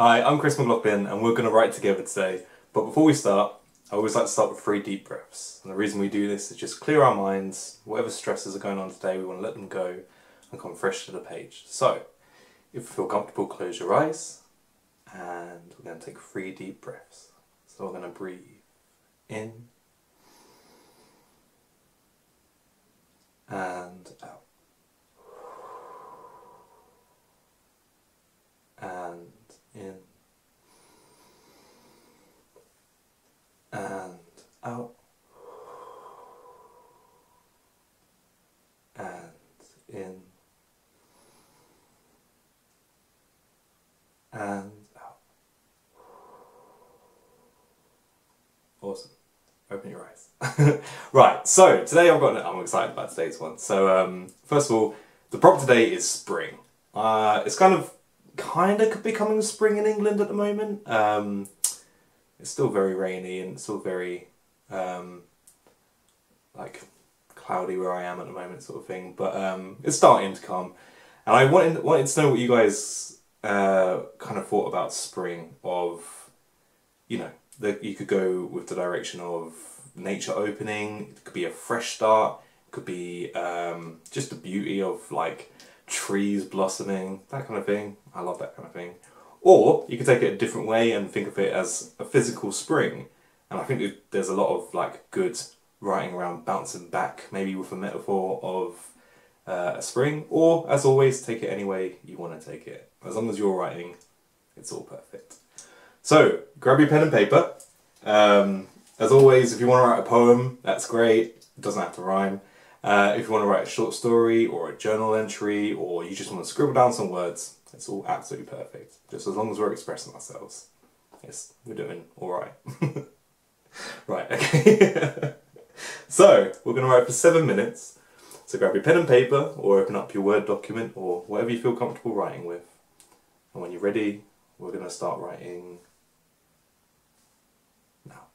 Hi, I'm Chris McLaughlin and we're going to write together today. But before we start, I always like to start with 3 deep breaths. And the reason we do this is just clear our minds, whatever stresses are going on today, we want to let them go and come fresh to the page. So, if you feel comfortable, close your eyes and we're going to take 3 deep breaths. So we're going to breathe in and out. And in and out and in and out. Awesome. Open your eyes. Right, so today I'm excited about today's one. So first of all, the prompt today is spring. It's kind of becoming spring in England at the moment. It's still very rainy and it's still very like cloudy where I am at the moment, sort of thing. But it's starting to come, and I wanted to know what you guys kind of thought about spring. Of, you know, that you could go with the direction of nature opening. It could be a fresh start. It could be just the beauty of like trees blossoming, that kind of thing. I love that kind of thing. Or you could take it a different way and think of it as a physical spring. And I think there's a lot of like good writing around bouncing back, maybe with a metaphor of a spring. Or, as always, take it any way you want to take it. As long as you're writing, it's all perfect. So, grab your pen and paper. As always, if you want to write a poem, that's great. It doesn't have to rhyme. If you want to write a short story or a journal entry, or you just want to scribble down some words, it's all absolutely perfect. Just as long as we're expressing ourselves. Yes, we're doing alright. Right, okay. So, we're going to write for 7 minutes. So grab your pen and paper, or open up your Word document, or whatever you feel comfortable writing with. And when you're ready, we're going to start writing now.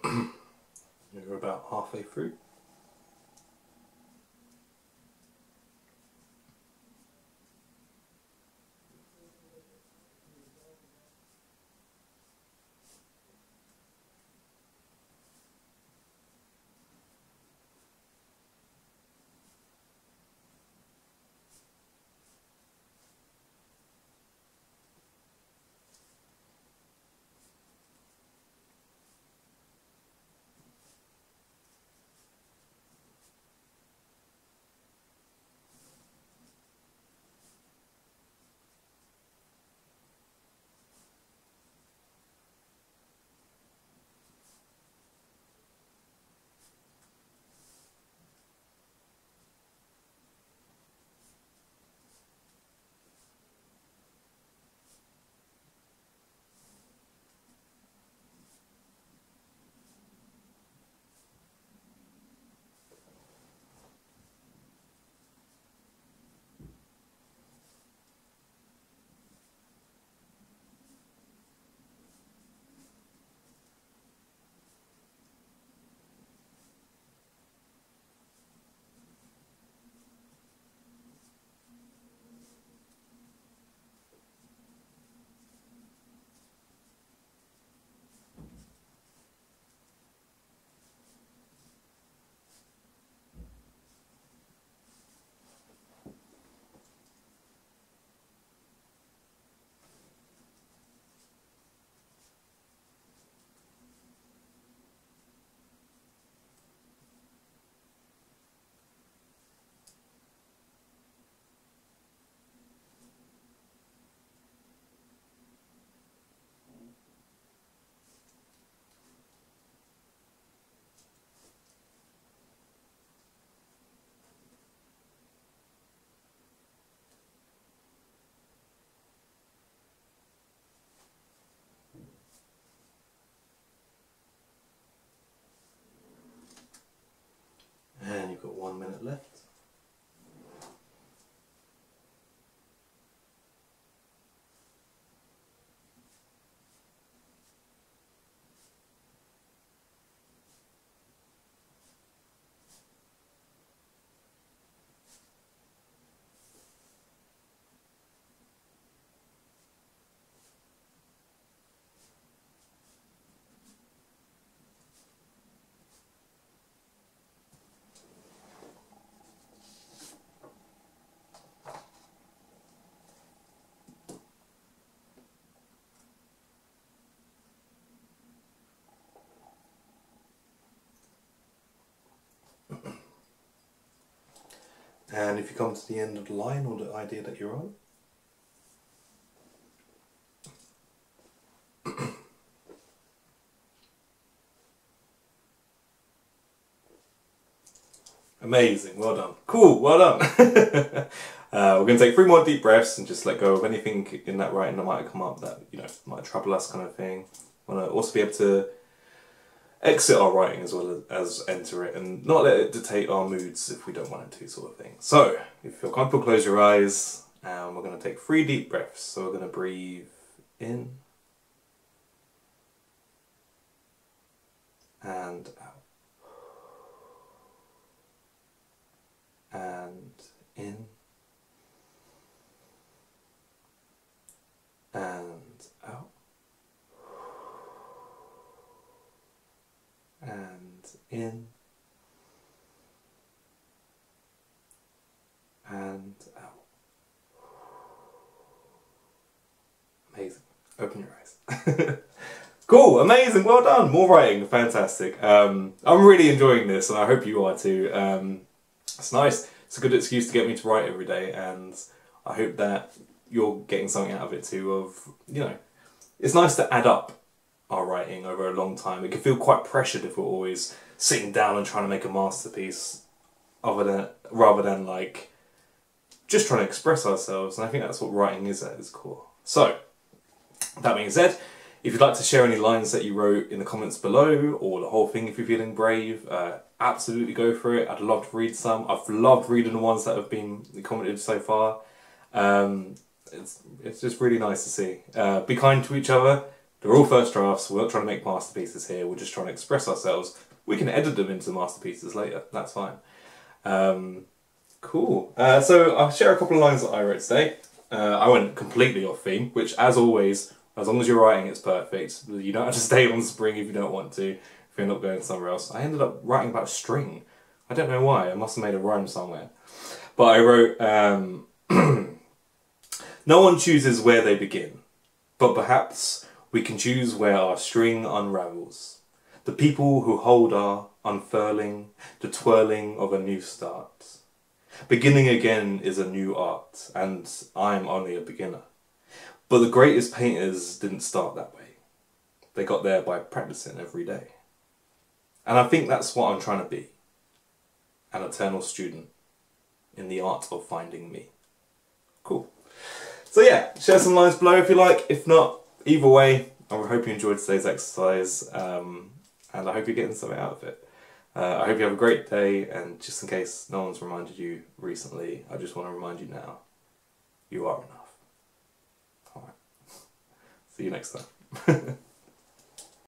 We're about halfway through. And you've got 1 minute left. And if you come to the end of the line or the idea that you're on, amazing, well done. Cool, well done. We're going to take 3 more deep breaths and just let go of anything in that writing that might come up that, you know, might trouble us kind of thing. We want to also be able to exit our writing as well as enter it and not let it dictate our moods if we don't want it to, sort of thing. So, if you feel comfortable, close your eyes and we're going to take 3 deep breaths. So we're going to breathe in and out. And in and out. And in and out. Amazing. Open your eyes. Cool, amazing, well done. More writing, fantastic. I'm really enjoying this and I hope you are too. It's nice. It's a good excuse to get me to write every day and I hope that you're getting something out of it too of, you know, it's nice to add up our writing over a long time. It can feel quite pressured if we're always sitting down and trying to make a masterpiece rather than like just trying to express ourselves, and I think that's what writing is at its core. So, that being said, if you'd like to share any lines that you wrote in the comments below, or the whole thing if you're feeling brave, absolutely go for it. I'd love to read some. I've loved reading the ones that have been commented so far. It's just really nice to see. Be kind to each other. They're all first drafts. We're not trying to make masterpieces here. We're just trying to express ourselves. We can edit them into masterpieces later. That's fine. Cool. So I'll share a couple of lines that I wrote today. I went completely off theme, which, as always, as long as you're writing, it's perfect. You don't have to stay on spring if you don't want to, if you're not going somewhere else. I ended up writing about string. I don't know why. I must have made a rhyme somewhere. But I wrote, no one chooses where they begin, but perhaps we can choose where our string unravels. The people who hold our unfurling, the twirling of a new start. Beginning again is a new art, and I'm only a beginner. But the greatest painters didn't start that way. They got there by practicing every day. And I think that's what I'm trying to be. An eternal student in the art of finding me. Cool. So yeah, share some lines below if you like. If not, either way, I hope you enjoyed today's exercise, and I hope you're getting something out of it. I hope you have a great day, and just in case no one's reminded you recently, I just want to remind you now, you are enough. Alright. See you next time.